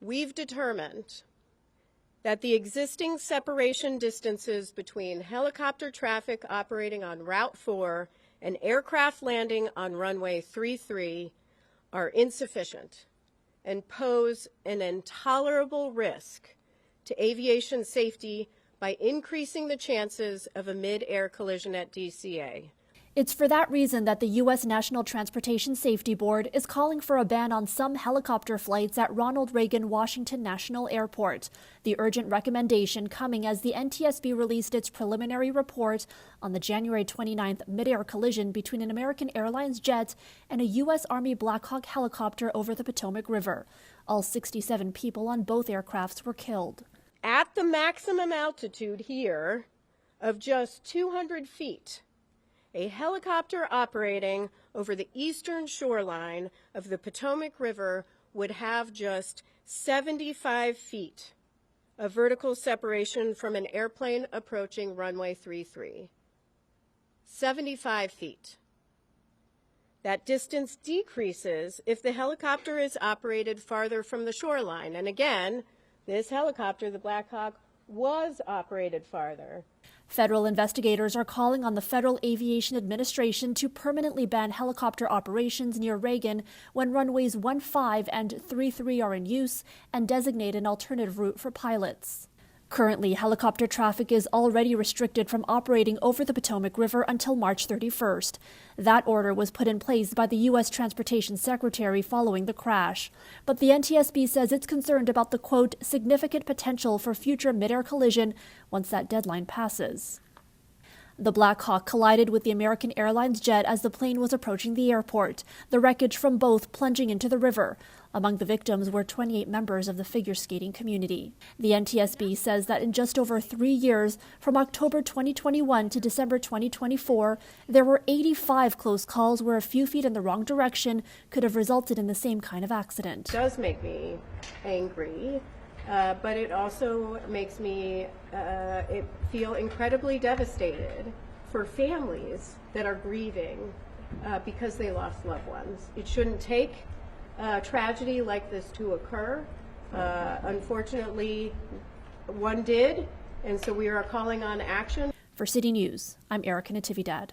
we've determined that the existing separation distances between helicopter traffic operating on Route 4 and aircraft landing on runway 33 are insufficient and pose an intolerable risk to aviation safety by increasing the chances of a mid-air collision at DCA. It's for that reason that the U.S. National Transportation Safety Board is calling for a ban on some helicopter flights at Ronald Reagan Washington National Airport. The urgent recommendation coming as the NTSB released its preliminary report on the January 29th mid-air collision between an American Airlines jet and a U.S. Army Black Hawk helicopter over the Potomac River. All 67 people on both aircrafts were killed. At the maximum altitude here of just 200 feet, a helicopter operating over the eastern shoreline of the Potomac River would have just 75 feet of vertical separation from an airplane approaching runway 33. 75 feet. That distance decreases if the helicopter is operated farther from the shoreline. And again, this helicopter, the Black Hawk, was operated farther. Federal investigators are calling on the Federal Aviation Administration to permanently ban helicopter operations near Reagan when runways 15 and 33 are in use and designate an alternative route for pilots. Currently, helicopter traffic is already restricted from operating over the Potomac River until March 31st. That order was put in place by the U.S. Transportation Secretary following the crash. But the NTSB says it's concerned about the, quote, significant potential for future mid-air collision once that deadline passes. The Black Hawk collided with the American Airlines jet as the plane was approaching the airport, the wreckage from both plunging into the river. Among the victims were 28 members of the figure skating community. The NTSB says that in just over 3 years, from October 2021 to December 2024, there were 85 close calls where a few feet in the wrong direction could have resulted in the same kind of accident. It does make me angry. But it also makes me feel incredibly devastated for families that are grieving because they lost loved ones. It shouldn't take a tragedy like this to occur. Unfortunately, one did, and so we are calling on action. For City News, I'm Erica Natividad.